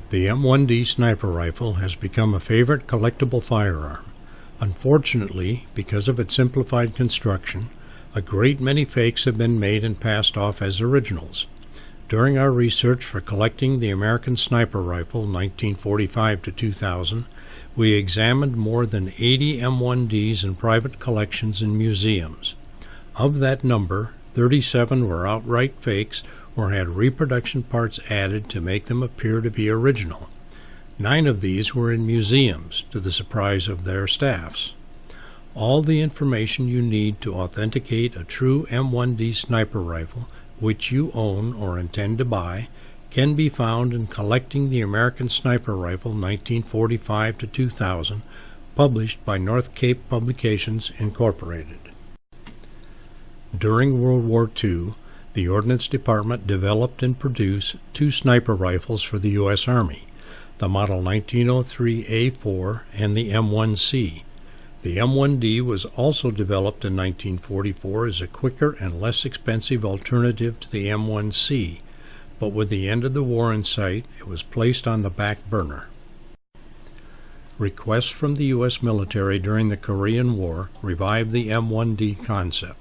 The M1D Sniper Rifle has become a favorite collectible firearm. Unfortunately, because of its simplified construction, a great many fakes have been made and passed off as originals. During our research for collecting the American Sniper Rifle 1945 to 2000, we examined more than 80 M1Ds in private collections in museums. Of that number, 37 were outright fakes or had reproduction parts added to make them appear to be original. 9 of these were in museums, to the surprise of their staffs. All the information you need to authenticate a true M1D sniper rifle, which you own or intend to buy, can be found in Collecting the American Sniper Rifle 1945 to 2000, published by North Cape Publications, Incorporated. During World War II, the Ordnance Department developed and produced 2 sniper rifles for the U.S. Army, the Model 1903A4 and the M1C. The M1D was also developed in 1944 as a quicker and less expensive alternative to the M1C, but with the end of the war in sight, it was placed on the back burner. Requests from the U.S. military during the Korean War revived the M1D concept.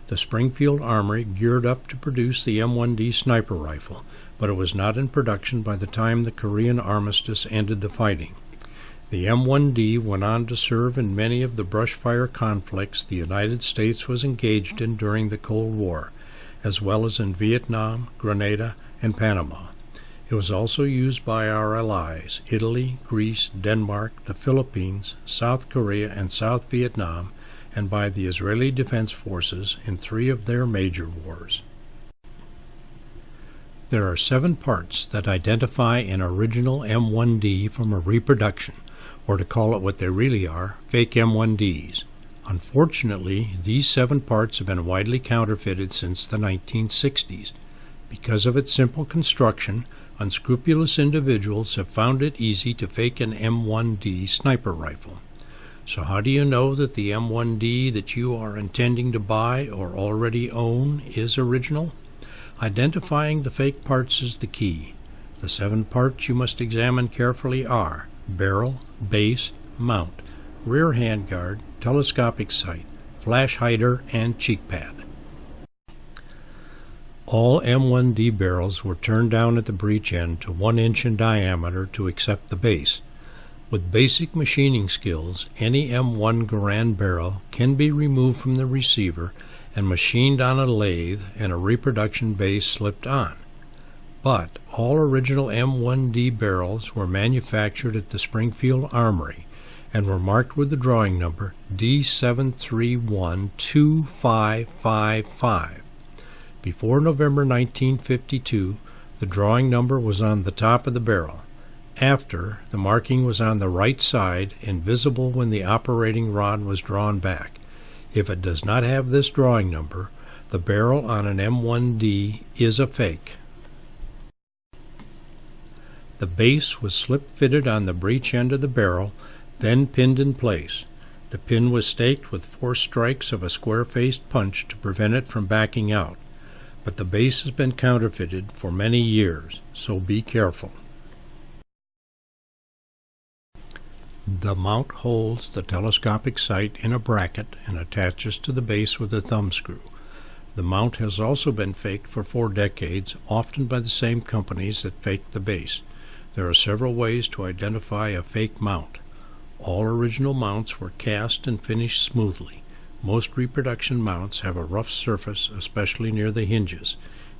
The Springfield Armory geared up to produce the M1D sniper rifle, but it was not in production by the time the Korean armistice ended the fighting. The M1D went on to serve in many of the brush fire conflicts the United States was engaged in during the Cold War, as well as in Vietnam, Grenada, and Panama. It was also used by our allies, Italy, Greece, Denmark, the Philippines, South Korea, and South Vietnam, and by the Israeli Defense Forces in 3 of their major wars. There are 7 parts that identify an original M1D from a reproduction, or to call it what they really are, fake M1Ds. Unfortunately, these 7 parts have been widely counterfeited since the 1960s. Because of its simple construction, unscrupulous individuals have found it easy to fake an M1D sniper rifle. So how do you know that the M1D that you are intending to buy or already own is original? Identifying the fake parts is the key. The 7 parts you must examine carefully are barrel, base, mount, rear handguard, telescopic sight, flash hider, and cheek pad. All M1D barrels were turned down at the breech end to 1 inch in diameter to accept the base. With basic machining skills, any M1 Garand barrel can be removed from the receiver and machined on a lathe and a reproduction base slipped on. But all original M1D barrels were manufactured at the Springfield Armory and were marked with the drawing number D7312555. Before November 1952, the drawing number was on the top of the barrel. After, the marking was on the right side and visible when the operating rod was drawn back. If it does not have this drawing number, the barrel on an M1D is a fake. The base was slip-fitted on the breech end of the barrel, then pinned in place. The pin was staked with 4 strikes of a square-faced punch to prevent it from backing out. But the base has been counterfeited for many years, so be careful. The mount holds the telescopic sight in a bracket and attaches to the base with a thumb screw. The mount has also been faked for 4 decades, often by the same companies that faked the base. There are several ways to identify a fake mount. All original mounts were cast and finished smoothly. Most reproduction mounts have a rough surface, especially near the hinges.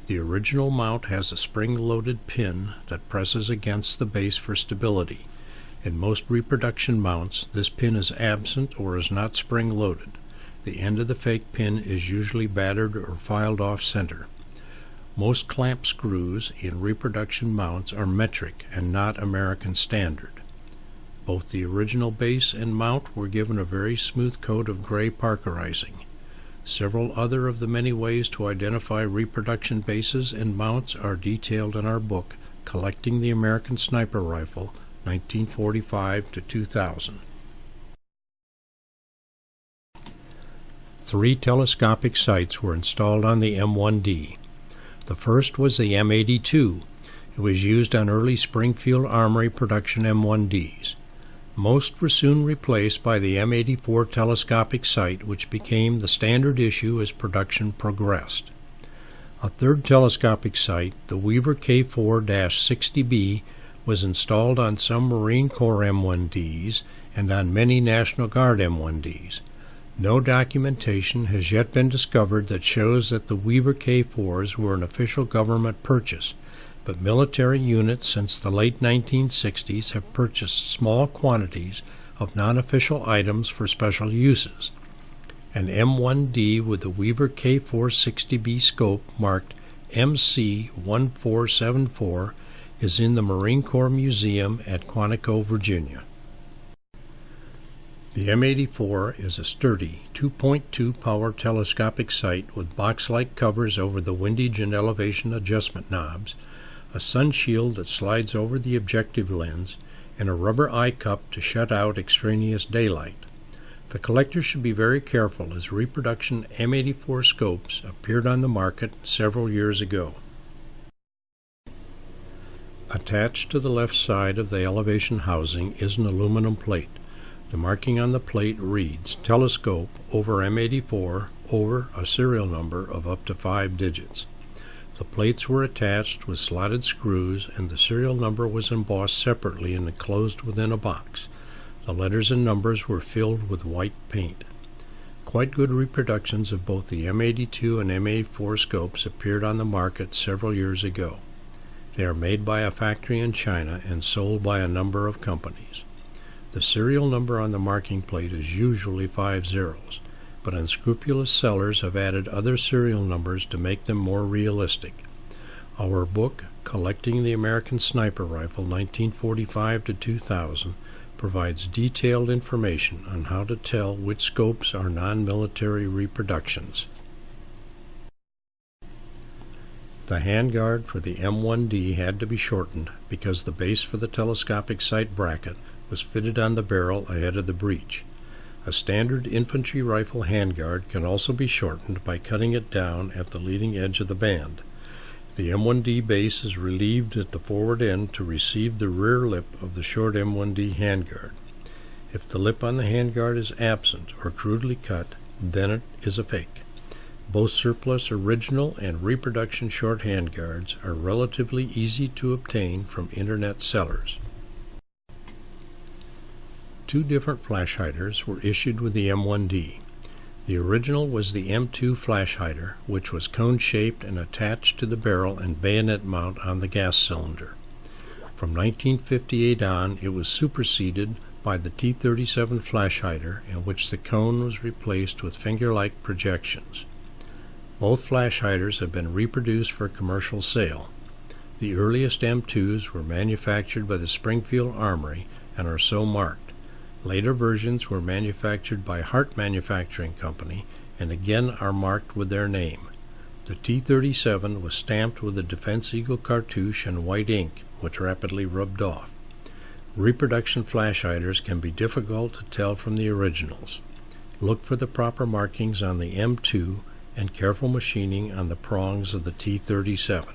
The original mount has a spring-loaded pin that presses against the base for stability. In most reproduction mounts, this pin is absent or is not spring-loaded. The end of the fake pin is usually battered or filed off-center. Most clamp screws in reproduction mounts are metric and not American standard. Both the original base and mount were given a very smooth coat of gray parkerizing. Several other of the many ways to identify reproduction bases and mounts are detailed in our book, Collecting the American Sniper Rifle, 1945 to 2000. 3 telescopic sights were installed on the M1D. The first was the M82. It was used on early Springfield Armory production M1Ds. Most were soon replaced by the M84 telescopic sight, which became the standard issue as production progressed. A third telescopic sight, the Weaver K4-60B, was installed on some Marine Corps M1Ds and on many National Guard M1Ds. No documentation has yet been discovered that shows that the Weaver K4s were an official government purchase, but military units since the late 1960s have purchased small quantities of non-official items for special uses. An M1D with the Weaver K4-60B scope marked MC1474 is in the Marine Corps Museum at Quantico, Virginia. The M84 is a sturdy 2.2 power telescopic sight with box-like covers over the windage and elevation adjustment knobs, a sun shield that slides over the objective lens, and a rubber eye cup to shut out extraneous daylight. The collector should be very careful as reproduction M84 scopes appeared on the market several years ago. Attached to the left side of the elevation housing is an aluminum plate. The marking on the plate reads Telescope over M84 over a serial number of up to 5 digits. The plates were attached with slotted screws, and the serial number was embossed separately and enclosed within a box. The letters and numbers were filled with white paint. Quite good reproductions of both the M82 and M84 scopes appeared on the market several years ago. They are made by a factory in China and sold by a number of companies. The serial number on the marking plate is usually 5 zeros, but unscrupulous sellers have added other serial numbers to make them more realistic. Our book, Collecting the American Sniper Rifle 1945 to 2000, provides detailed information on how to tell which scopes are non-military reproductions. The handguard for the M1D had to be shortened because the base for the telescopic sight bracket was fitted on the barrel ahead of the breech. A standard infantry rifle handguard can also be shortened by cutting it down at the leading edge of the band. The M1D base is relieved at the forward end to receive the rear lip of the short M1D handguard. If the lip on the handguard is absent or crudely cut, then it is a fake. Both surplus original and reproduction short handguards are relatively easy to obtain from internet sellers. 2 different flash hiders were issued with the M1D. The original was the M2 flash hider, which was cone-shaped and attached to the barrel and bayonet mount on the gas cylinder. From 1958 on, it was superseded by the T37 flash hider, in which the cone was replaced with finger-like projections. Both flash hiders have been reproduced for commercial sale. The earliest M2s were manufactured by the Springfield Armory and are so marked. Later versions were manufactured by Hart Manufacturing Company and again are marked with their name. The T37 was stamped with a Defense Eagle cartouche and white ink, which rapidly rubbed off. Reproduction flash hiders can be difficult to tell from the originals. Look for the proper markings on the M2 and careful machining on the prongs of the T37.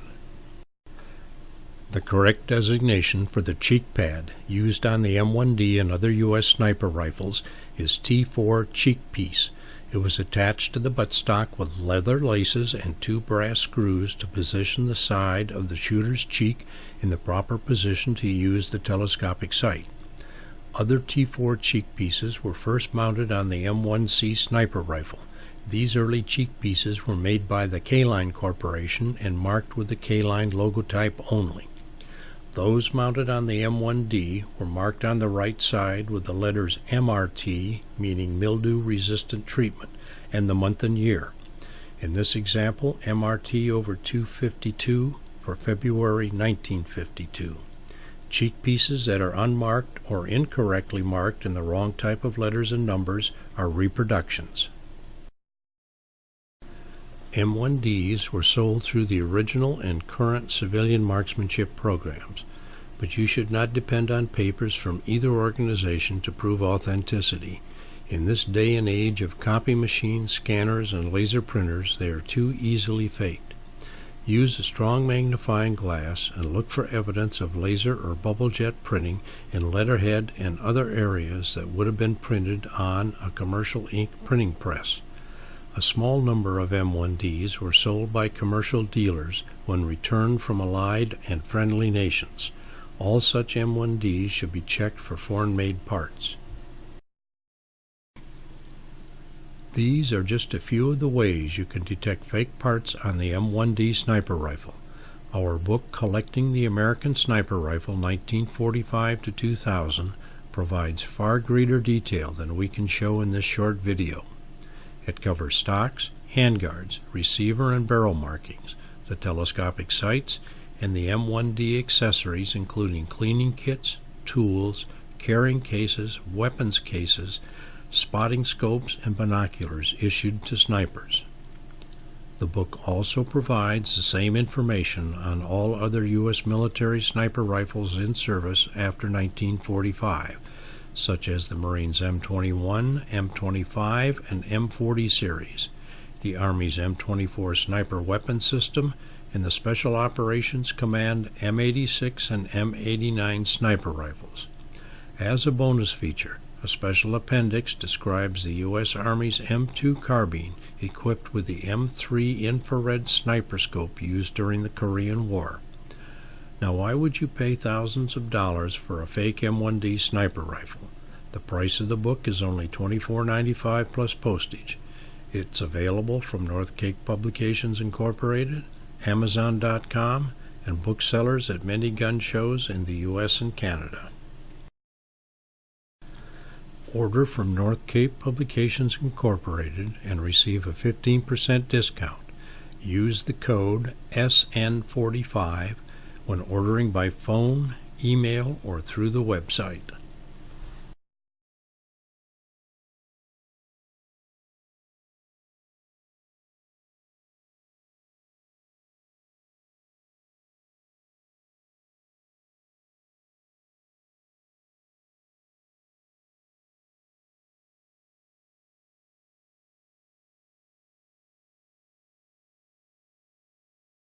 The correct designation for the cheek pad used on the M1D and other U.S. sniper rifles is T4 cheek piece. It was attached to the buttstock with leather laces and 2 brass screws to position the side of the shooter's cheek in the proper position to use the telescopic sight. Other T4 cheek pieces were first mounted on the M1C Sniper Rifle. These early cheek pieces were made by the K-Line Corporation and marked with the K-Line logotype only. Those mounted on the M1D were marked on the right side with the letters MRT, meaning mildew-resistant treatment, and the month and year. In this example, MRT over 252 for February 1952. Cheek pieces that are unmarked or incorrectly marked in the wrong type of letters and numbers are reproductions. M1Ds were sold through the original and current civilian marksmanship programs, but you should not depend on papers from either organization to prove authenticity. In this day and age of copy machines, scanners, and laser printers, they are too easily faked. Use a strong magnifying glass and look for evidence of laser or bubble jet printing in letterhead and other areas that would have been printed on a commercial ink printing press. A small number of M1Ds were sold by commercial dealers when returned from allied and friendly nations. All such M1Ds should be checked for foreign-made parts. These are just a few of the ways you can detect fake parts on the M1D Sniper Rifle. Our book, Collecting the American Sniper Rifle 1945 to 2000, provides far greater detail than we can show in this short video. It covers stocks, handguards, receiver and barrel markings, the telescopic sights, and the M1D accessories including cleaning kits, tools, carrying cases, weapons cases, spotting scopes, and binoculars issued to snipers. The book also provides the same information on all other U.S. military sniper rifles in service after 1945, such as the Marines M21, M25, and M40 series, the Army's M24 sniper weapon system, and the Special Operations Command M86 and M89 sniper rifles. As a bonus feature, a special appendix describes the U.S. Army's M2 carbine equipped with the M3 infrared sniper scope used during the Korean War. Now, why would you pay thousands of dollars for a fake M1D sniper rifle? The price of the book is only $24.95 plus postage. It's available from North Cape Publications Incorporated, Amazon.com, and booksellers at many gun shows in the U.S. and Canada. Order from North Cape Publications Incorporated and receive a 15% discount. Use the code SN45 when ordering by phone, email, or through the website.